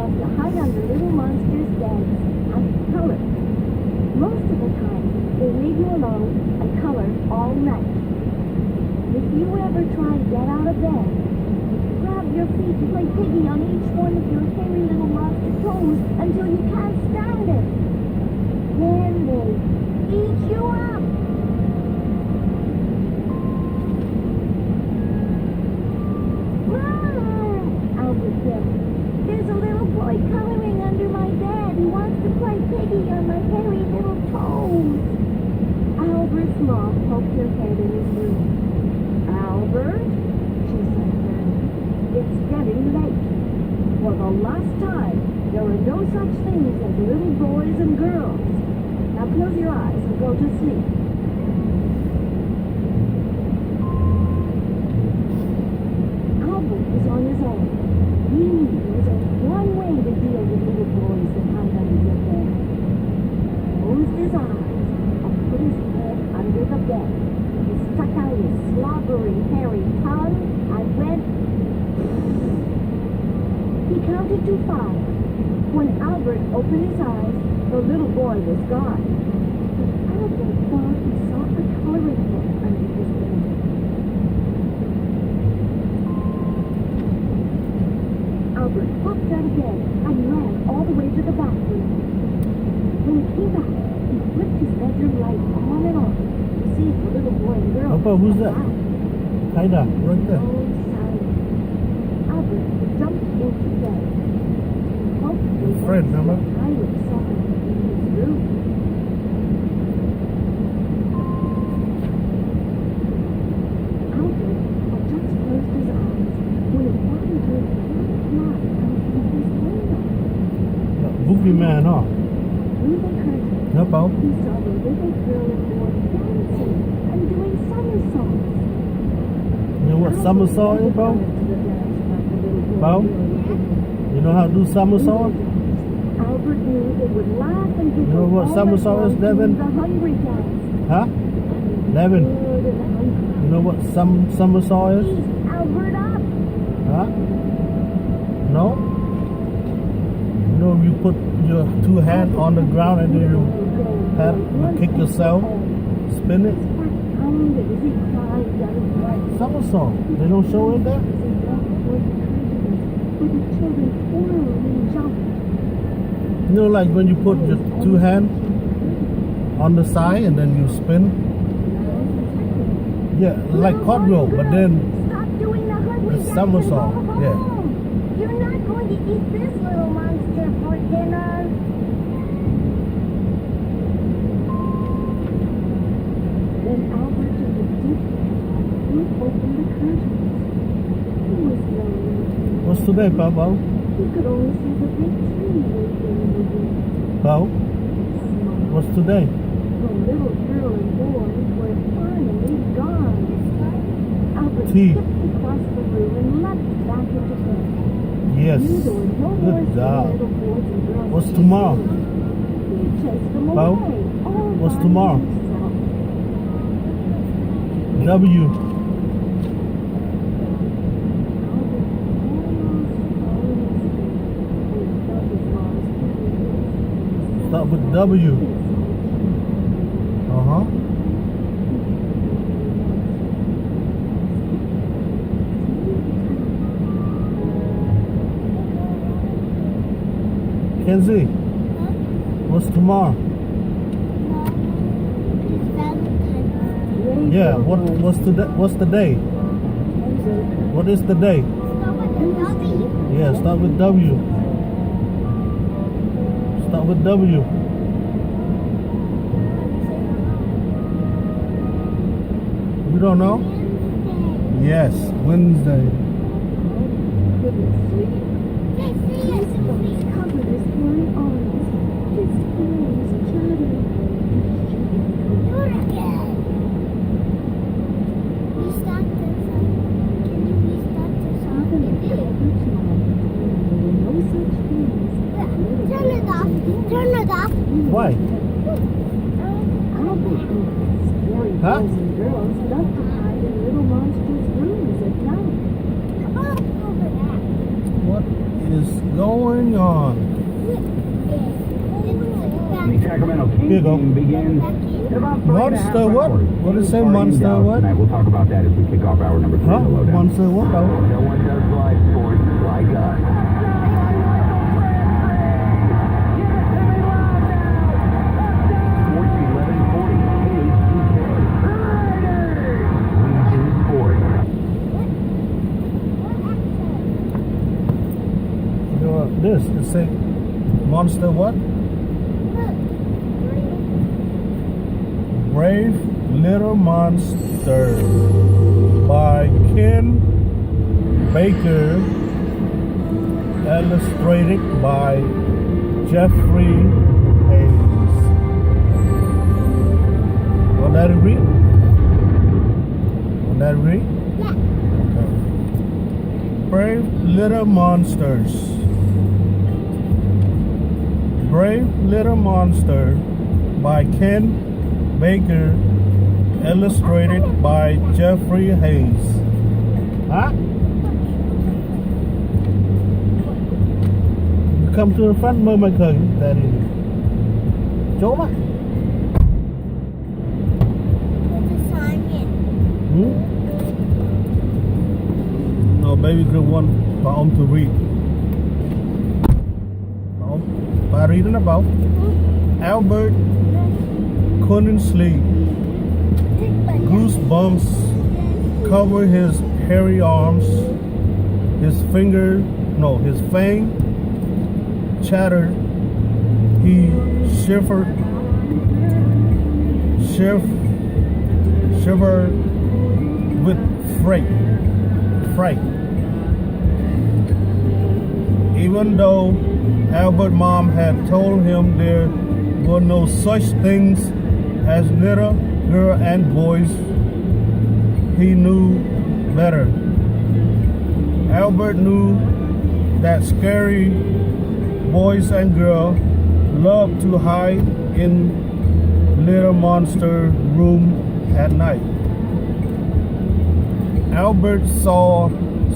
love to hide under little monsters' beds and color. Most of the time, they leave you alone and color all night. If you ever try to get out of bed, grab your feet and play piggy on each one of your hairy little monster toes until you can't stand it. Then they eat you up. Albert said, "There's a little boy coloring under my bed. He wants to play piggy on my hairy little toes." Albert's mom poked her head in his room. "Albert," she said then, "it's getting late. For the last time, there are no such things as little boys and girls. Now close your eyes and go to sleep." Albert was on his own. He knew there was only one way to deal with little boys that hide under your bed. He closed his eyes and put his head under the bed. He stuck out his slobbery, hairy tongue and went... He counted to 5. When Albert opened his eyes, the little boy was gone. But Albert thought he saw a coloring book under his bed. Albert hopped out of bed and ran all the way to the bathroom. When he came back, he flipped his bedroom light on and off to see if the little boy and girl Papa, who's that? Haida, right there. Oh, silent. Albert jumped into bed. Your friend, remember? I was someone in his room. Albert had just closed his eyes when he thought he heard a black light come through his window. Boogeyman, huh? Through the curtain, Yeah, Paul. he saw the little girl and boy dancing and doing somersaults. You know what somersault is, Paul? Paul? You know how to do somersault? Albert knew they would laugh and giggle. You know what all somersault night is, long Devin? doing the hungry dance. Huh? Devin, Good and hungry. you know what somersault is? Ease Albert up. Huh? No? You know you put your 2 hands on the ground and then you kick yourself, spin it? Somersault. They don't show it there? You know, like when you put your 2 hands on the side and then you spin? Yeah, like cartwheel, but then it's somersault. Yeah. You're not going to eat this little monster for dinner. Then Albert took a deep breath and opened the curtains. He was lonely. What's today, Papa? He could only see the big tree waving in the wind. Paul? What's today? The little girl and boy were finally gone. Albert Tea. skipped across the room and leapt back into bed. Yes. Knew there were no more Good job. little boys and girls What's to tomorrow? He chased them Paul? away. All What's by tomorrow? himself. W. Start with W. Uh-huh. Kenzie, what's tomorrow? Yeah, what's the day? What is the day? Yeah, start with W. Start with W. You don't know? Yes, Wednesday. Turn it off. Why? Huh? Boys and girls love to hide in little monsters' rooms at night. What is going on? on. The Sacramento Here you go. Kings begins in about 3.5 Monster what? hours. What did it say, Party in Monster Dallas what? tonight. We'll talk about that as we kick off hour number 3 Huh? of the lowdown. Monster what? Oh. No one does live sports like us. Sports 1140 KHTK. We do sports. You know this? It say Monster what? Brave Little Monster by Ken Baker, illustrated by Jeffrey Hayes. Want that to read? Want that to read? Yeah. Okay. Brave Little Monsters. Brave Little Monster by Ken Baker, illustrated by Jeffrey Hayes. Huh? Come to the front mới mày khởi tại đi. Chỗ mà. Hmm? No, baby girl want bà ông to read. Bà read nó bảo Albert couldn't sleep. Goosebumps cover his hairy arms. His fang chattered. He shivered with fright. Even though Albert's mom had told him there were no such things as little girl and boys, he knew better. Albert knew that scary boys and girls love to hide in Little Monster room at night. Albert saw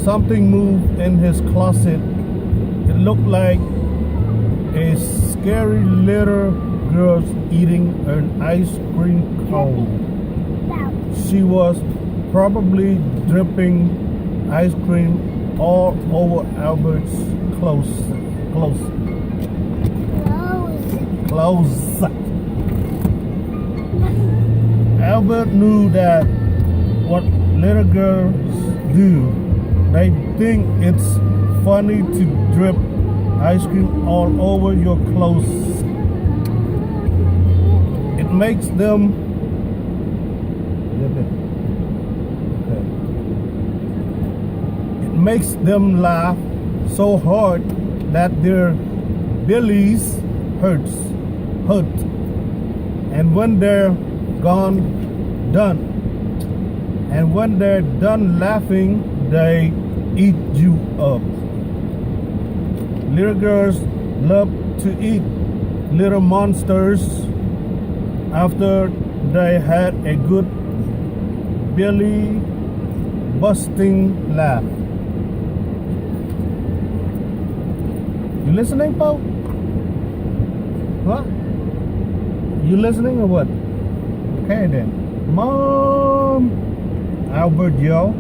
something move in his closet. It looked like a scary little girl eating an ice cream cone. She was probably dripping ice cream all over Albert's clothes. Albert knew that what little girls do. They think it's funny to drip ice cream all over your clothes. It makes them laugh so hard that their bellies hurt. And when they're done laughing, they eat you up. Little girls love to eat little monsters after they had a good belly busting laugh. You listening, Paul? Huh? You listening or what? Okay then. Mom! Albert yelled.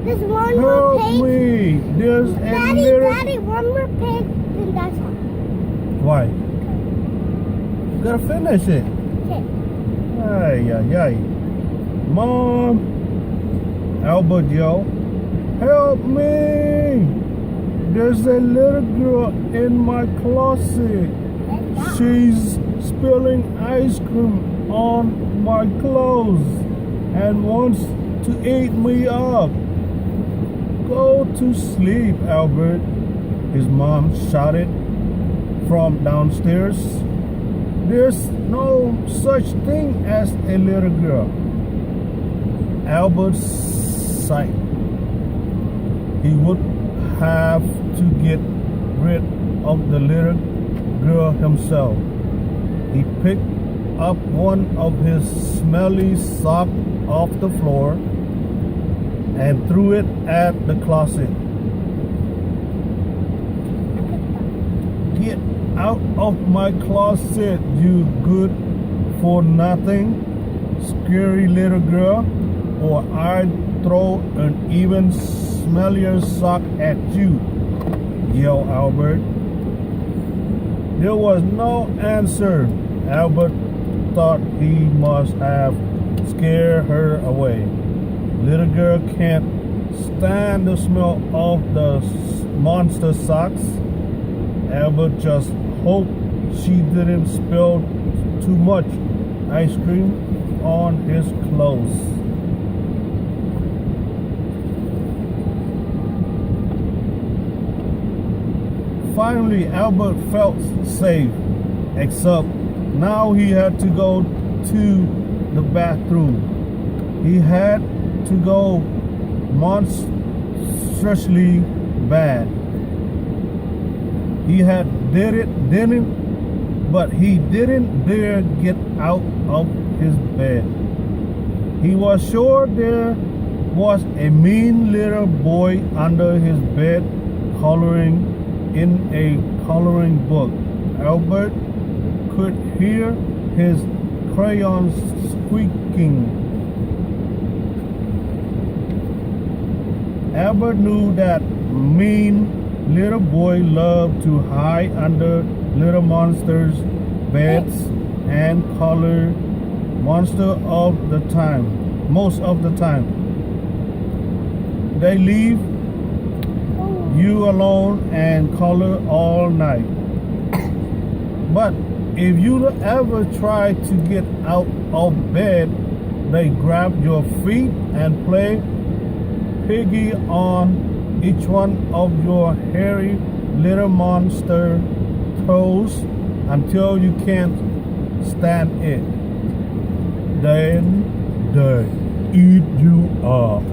There's one more Help page. me! There's a little... Daddy, one more page, then that's all. Why? You gotta finish it. Okay. Ay. Mom! Albert yelled. Help me! There's a little girl in my closet. She's spilling ice cream on my clothes and wants to eat me up. Go to sleep, Albert, his mom shouted from downstairs. There's no such thing as a little girl. Albert sighed. He would have to get rid of the little girl himself. He picked up one of his smelly socks off the floor and threw it at the closet. Get out of my closet, you good for nothing, scary little girl, or I'd throw an even smellier sock at you, yelled Albert. There was no answer. Albert thought he must have scared her away. Little girl can't stand the smell of the monster socks. Albert just hoped she didn't spill too much ice cream on his clothes. Finally, Albert felt safe, except now he had to go to the bathroom. He had to go monstrously bad. He didn't dare get out of his bed. He was sure there was a mean little boy under his bed coloring in a coloring book. Albert could hear his crayons squeaking. Albert knew that mean little boy loved to hide under little monsters' beds and color most of the time. They leave you alone and color all night. But if you ever try to get out of bed, they grab your feet and play piggy on each one of your hairy little monster toes until you can't stand it. Then they eat you up.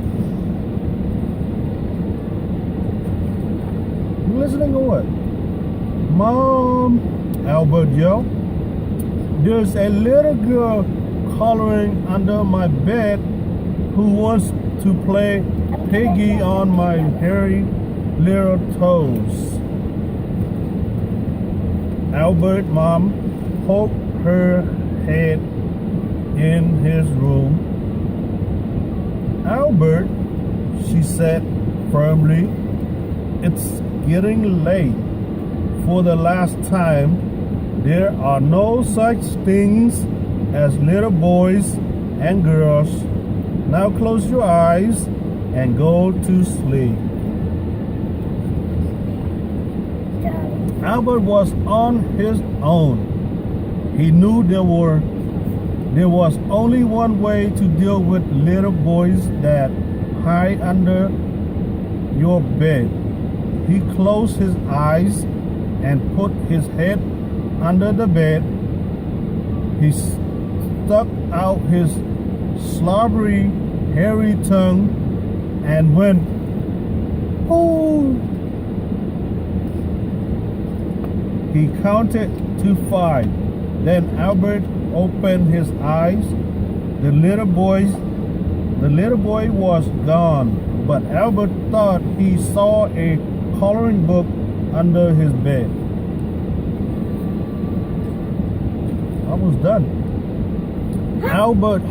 You listening or what? Mom, Albert yelled. There's a little girl coloring under my bed who wants to play piggy on my hairy little toes. Albert's mom poked her head in his room. Albert, she said firmly, it's getting late. For the last time, there are no such things as little boys and girls. Now close your eyes and go to sleep. Albert was on his own. He knew there was only one way to deal with little boys that hide under your bed. He closed his eyes and put his head under the bed. He stuck out his slobbery, hairy tongue and went, "Oh!" He counted to 5. Then Albert opened his eyes. The little boy was gone, but Albert thought he saw a coloring book under his bed. Almost done. Albert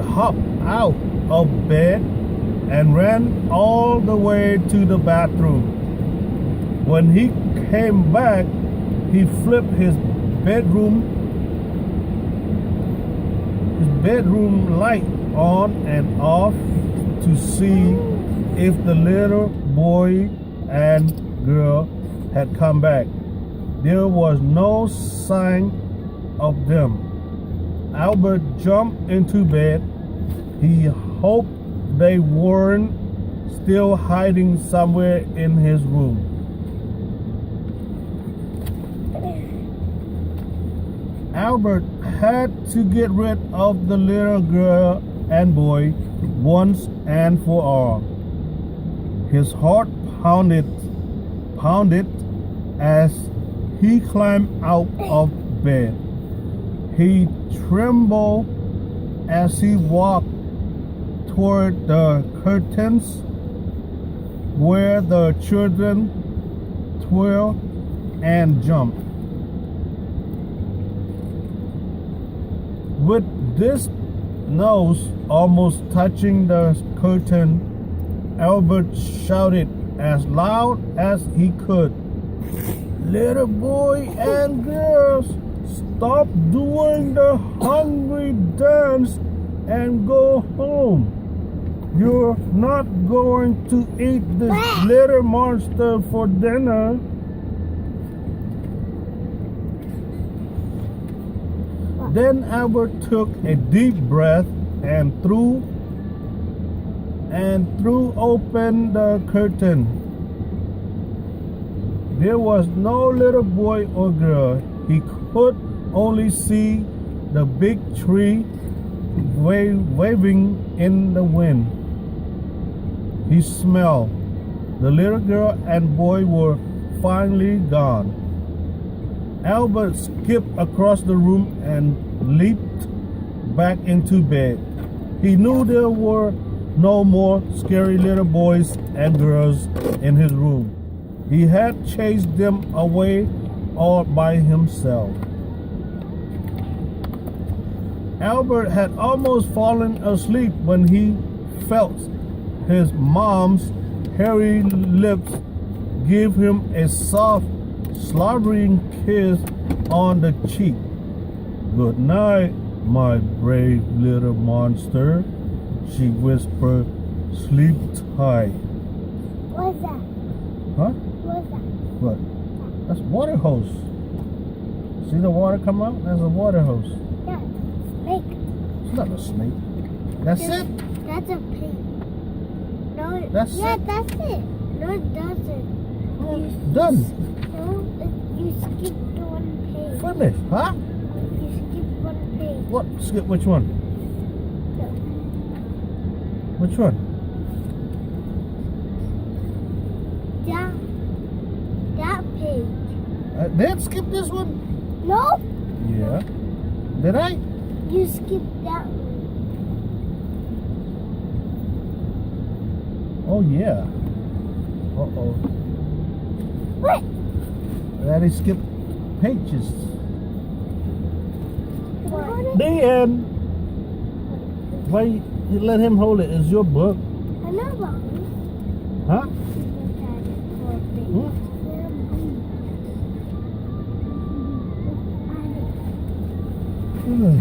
hopped out of bed and ran all the way to the bathroom. When he came back, he flipped his bedroom light on and off to see if the little boy and girl had come back. There was no sign of them. Albert jumped into bed. He hoped they weren't still hiding somewhere in his room. Albert had to get rid of the little girl and boy once and for all. His heart pounded as he climbed out of bed. He trembled as he walked toward the curtains where the children twirled and jumped. With this nose almost touching the curtain, Albert shouted as loud as he could, "Little boy and girls, stop doing the hungry dance and go home. You're not going to eat this little monster for dinner." Then Albert took a deep breath and threw open the curtain. There was no little boy or girl. He could only see the big tree waving in the wind. He smelled. The little girl and boy were finally gone. Albert skipped across the room and leaped back into bed. He knew there were no more scary little boys and girls in his room. He had chased them away all by himself. Albert had almost fallen asleep when he felt his mom's hairy lips give him a soft, slobbering kiss on the cheek. "Good night, my brave little monster," she whispered. "Sleep tight." What's that? Huh? What's that? What? That's water hose. See the water come out? That's a water hose. Yeah, snake. It's not a snake. That's it? That's a pig. No, That's yeah, it? that's it. No, it doesn't. Done. No, you skipped one page. Finish. Huh? You skipped one page. What? Skip which one? No. Which one? That page. Did skip this one? No, Yeah. Did I? you skipped that one. Oh yeah. Uh-oh. What? Daddy skipped pages. What? The end. Why you let him hold it? It's your book. Another one. Huh? Hmm? Hmm.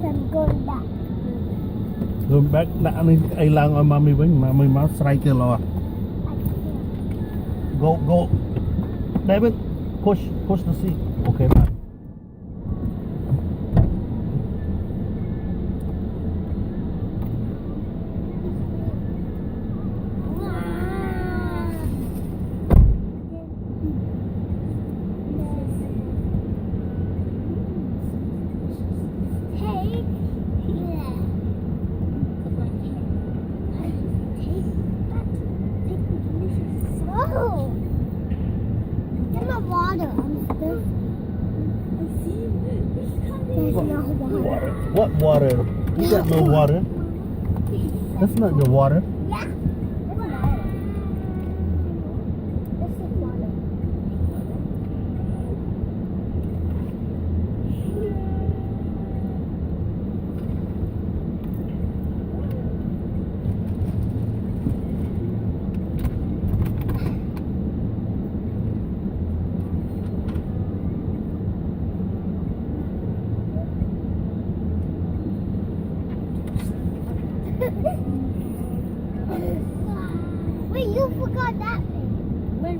I'm going back. Rồi bác đã nên ai lang ở mamiវិញmamiមកស្រែកគេឡោះ I can't. go David push the seat okay man Whoa! Get my water. I'm still. There's no water. What water? You got no water. That's not your water. Yeah. This is water. Wait, you forgot that thing. Wait,